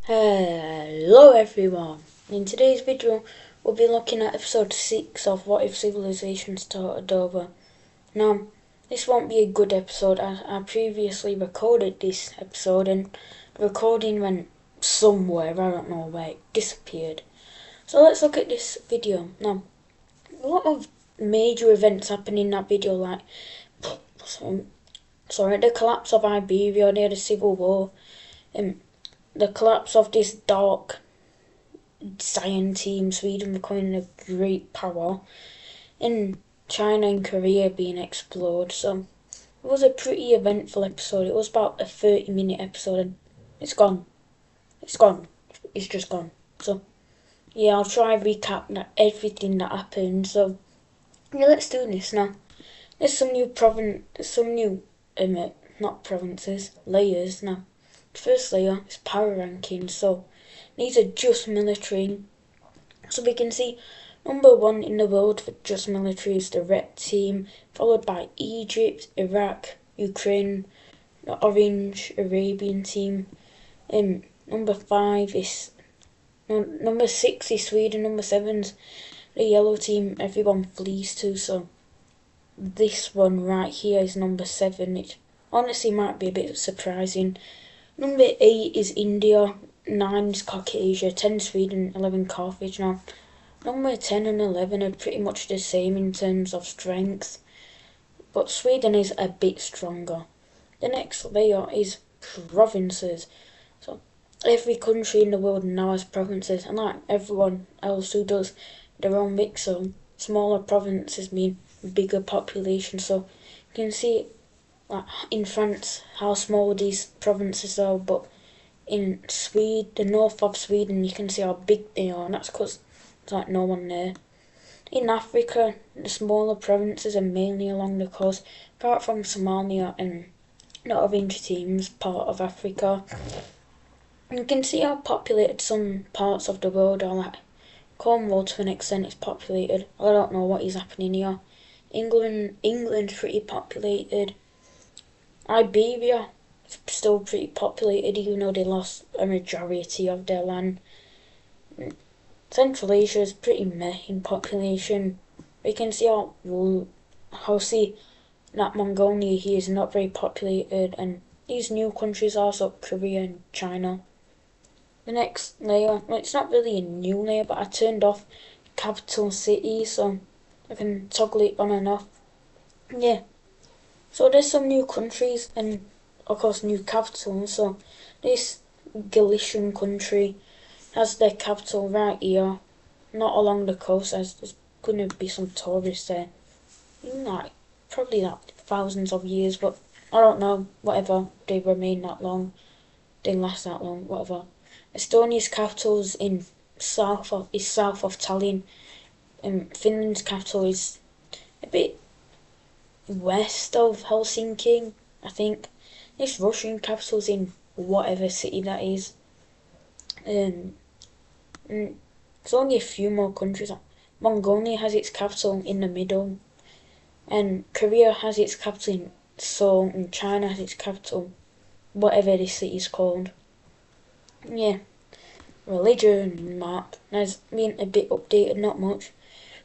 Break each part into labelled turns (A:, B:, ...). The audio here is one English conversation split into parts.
A: Hello everyone! In today's video we'll be looking at episode 6 of What If Civilization Started Over. Now, this won't be a good episode as I previously recorded this episode and the recording went somewhere, I don't know where, it disappeared. So let's look at this video. Now, a lot of major events happen in that video, like the collapse of Iberia near the Civil War, the collapse of this dark Zion team, Sweden becoming a great power, and China and Korea being explored. So it was a pretty eventful episode. It was about a 30-minute episode and it's gone. It's gone. It's just gone. So yeah, I'll try and recap everything that happened. So yeah, let's do this now. There's some new not provinces, layers now. First layer is power rankings, so these are just military. So we can see number 1 in the world for just military is the red team, followed by Egypt, Iraq, Ukraine, the orange Arabian team. Number 6 is Sweden, number 7's the yellow team everyone flees to, so this one right here is number 7. It honestly might be a bit surprising. Number 8 is India, 9 is Caucasia, 10 Sweden, 11 Carthage. Now, number 10 and 11 are pretty much the same in terms of strength, but Sweden is a bit stronger. The next layer is provinces. So, every country in the world now has provinces, and like everyone else who does their own Wicso, smaller provinces mean bigger population. So, you can see like in France how small these provinces are, but in Sweden, the north of Sweden, you can see how big they are, and that's because there's like no one there. In Africa, the smaller provinces are mainly along the coast, apart from Somalia and the orange teams, part of Africa. And you can see how populated some parts of the world are, like Cornwall to an extent is populated. I don't know what is happening here. England's pretty populated. Iberia is still pretty populated, even though they lost a majority of their land. Central Asia is pretty meh in population. We can see that Mongolia here is not very populated, and these new countries are also Korea and China. The next layer, well, it's not really a new layer, but I turned off capital cities, so I can toggle it on and off. Yeah. So there's some new countries and of course new capitals. So this Galician country has their capital right here, not along the coast, as there's gonna be some tourists there. Probably thousands of years, but I don't know, whatever, they remain that long, they last that long, whatever. Estonia's capital is south of Tallinn, and Finland's capital is a bit west of Helsinki, I think. This Russian capital's in whatever city that is. There's only a few more countries. Mongolia has its capital in the middle, and Korea has its capital in Seoul, and China has its capital, whatever this city is called. Yeah. Religion map has been a bit updated, not much.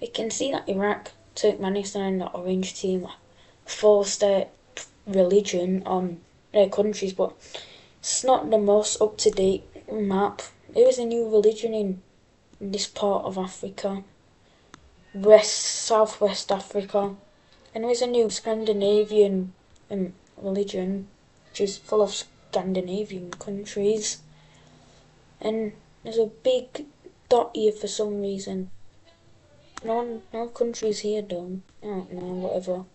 A: We can see that Iraq, Turkmenistan and the orange team forced their religion on their countries, but it's not the most up-to-date map. There is a new religion in this part of Africa, southwest Africa, and there is a new Scandinavian religion, which is full of Scandinavian countries, and there's a big dot here for some reason. No countries here though. I don't know, whatever.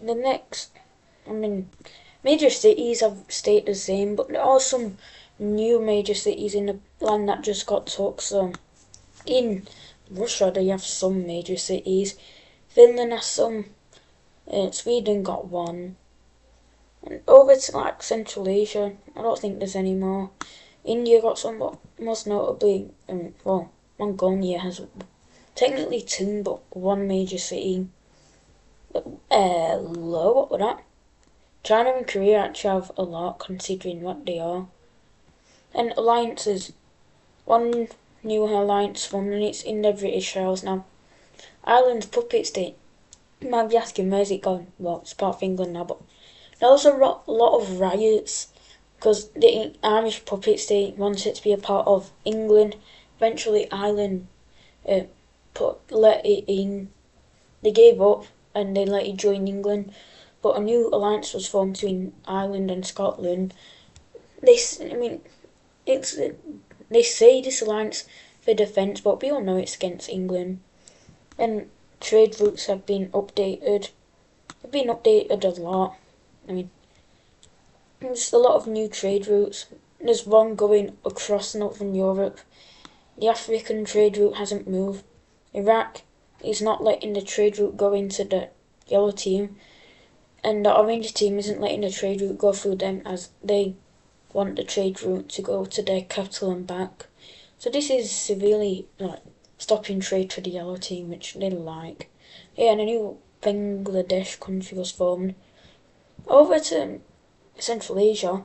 A: The next, major cities have stayed the same, but there are some new major cities in the land that just got took. So in Russia they have some major cities, Finland has some, Sweden got one, and over to Central Asia, I don't think there's any more. India got some, but most notably, Mongolia has technically 2, but 1 major city. What was that? China and Korea actually have a lot, considering what they are. And alliances. One new alliance formed and it's in the British Isles now. Ireland's puppet state. You might be asking, where's it gone? Well, it's part of England now, but there was a lot of riots because the Irish puppet state wanted to be a part of England. Eventually, Ireland let it in. They gave up and they let it join England. But a new alliance was formed between Ireland and Scotland. They say this alliance for defence, but we all know it's against England. And trade routes have been updated. They've been updated a lot. There's a lot of new trade routes. There's one going across Northern Europe. The African trade route hasn't moved. Iraq is not letting the trade route go into the yellow team. And the orange team isn't letting the trade route go through them as they want the trade route to go to their capital and back. So this is severely stopping trade for the yellow team, which they like. Yeah, and a new Bangladesh country was formed. Over to Central Asia,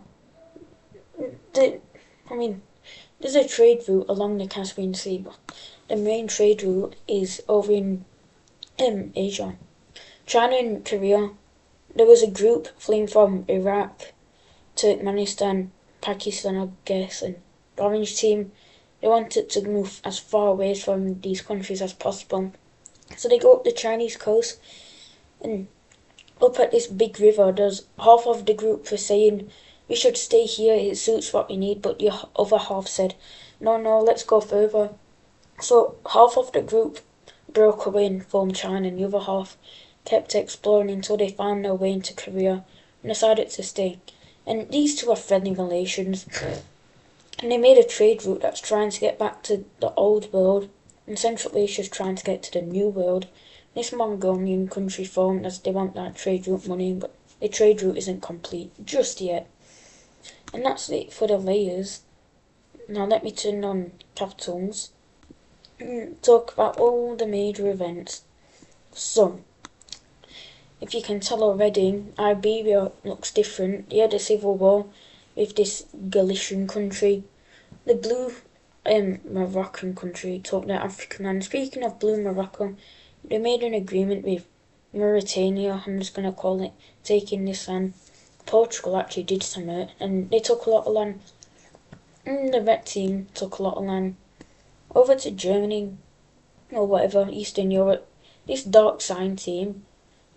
A: there's a trade route along the Caspian Sea, but the main trade route is over in Asia. China and Korea. There was a group fleeing from Iraq, Turkmenistan, Pakistan, I guess, and the orange team, they wanted to move as far away from these countries as possible. So they go up the Chinese coast, and up at this big river, there's half of the group were saying, we should stay here, it suits what we need, but the other half said, no, let's go further. So half of the group broke away and formed China, and the other half kept exploring until they found their way into Korea and decided to stay. And these two are friendly relations. And they made a trade route that's trying to get back to the old world, and Central Asia is trying to get to the new world. This Mongolian country formed as they want that trade route money, but the trade route isn't complete just yet. And that's it for the layers. Now let me turn on capitals and talk about all the major events. So, if you can tell already, Iberia looks different. They had a civil war with this Galician country. The blue Moroccan country took the African land. Speaking of blue Morocco, they made an agreement with Mauritania, I'm just going to call it, taking this land. Portugal actually did something, and they took a lot of land. And the red team took a lot of land. Over to Germany, or whatever, Eastern Europe, this dark sign team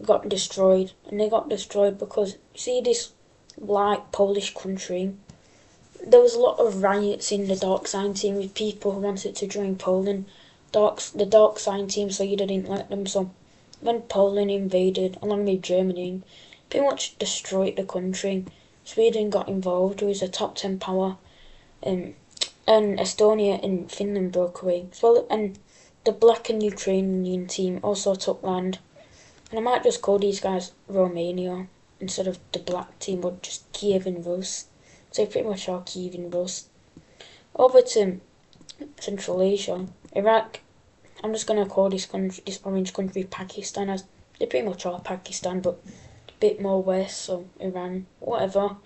A: got destroyed, and they got destroyed because, you see this light Polish country, there was a lot of riots in the dark sign team with people who wanted to join Poland. The dark sign team Sweden didn't like them, so when Poland invaded, along with Germany, pretty much destroyed the country. Sweden got involved, who was a top 10 power, and Estonia and Finland broke away as well, and the black and Ukrainian team also took land. And I might just call these guys Romania instead of the black team, or just Kiev and Rus. So pretty much are Kiev and Rus. Over to Central Asia, Iraq. I'm just gonna call this orange country Pakistan, as they pretty much are Pakistan, but a bit more west, so Iran, whatever.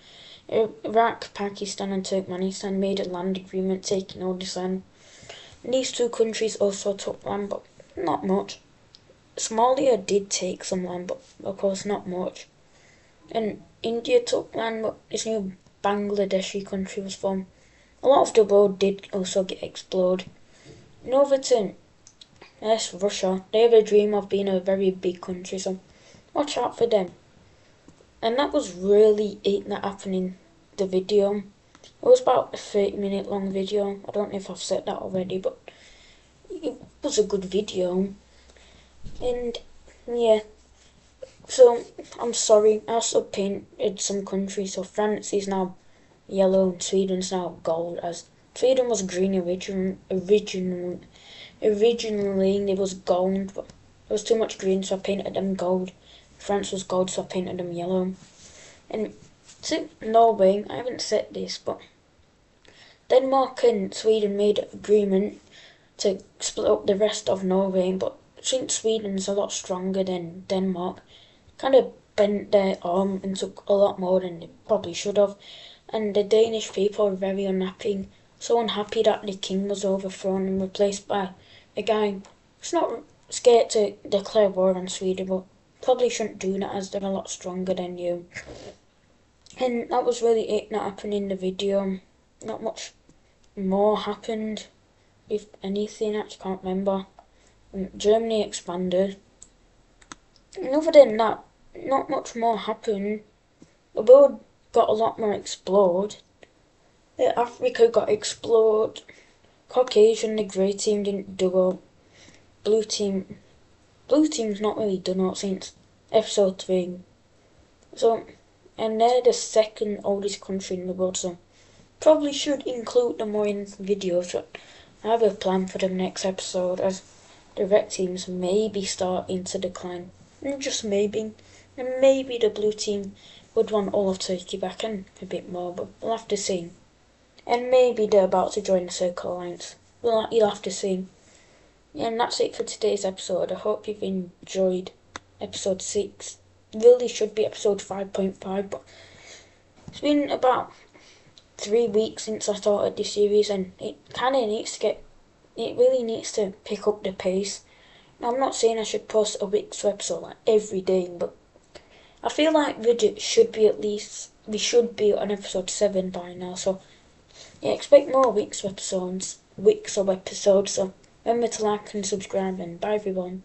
A: Iraq, Pakistan and Turkmenistan made a land agreement taking all this land. And these two countries also took land, but not much. Somalia did take some land, but of course not much. And India took land, but this new Bangladeshi country was formed. A lot of the world did also get explored. And over to Russia, they have a dream of being a very big country, so watch out for them. And that was really it that happened in the video. It was about a 30-minute long video. I don't know if I've said that already, but it was a good video. And yeah, so I'm sorry, I also painted some countries. So France is now yellow and Sweden's now gold, as Sweden was green originally it was gold, but there was too much green, so I painted them gold. France was gold, so I painted them yellow. And to Norway, I haven't said this, but Denmark and Sweden made an agreement to split up the rest of Norway, but since Sweden's a lot stronger than Denmark, kind of bent their arm and took a lot more than they probably should have. and the Danish people are very unhappy. So unhappy that the king was overthrown and replaced by a guy who's not scared to declare war on Sweden, but probably shouldn't do that as they're a lot stronger than you. And that was really it that happened in the video. Not much more happened, if anything. I can't remember. Germany expanded. And other than that, not much more happened. The world got a lot more explored. Africa got explored. Caucasian, the grey team didn't do well. Blue team's not really done well since episode 3. So, and they're the second oldest country in the world, so probably should include them more in videos. So I have a plan for the next episode as the red teams may be starting to decline. And just maybe. And maybe the blue team would want all of Turkey back and a bit more, but we'll have to see. And maybe they're about to join the Circle Alliance. You'll have to see. And that's it for today's episode. I hope you've enjoyed episode 6. Really should be episode 5.5, but it's been about 3 weeks since I started this series, and it really needs to pick up the pace. Now, I'm not saying I should post a Wicso episode like every day, but I feel like we should be on episode 7 by now, so yeah, expect more Wicso episodes, so remember to like and subscribe, and bye everyone.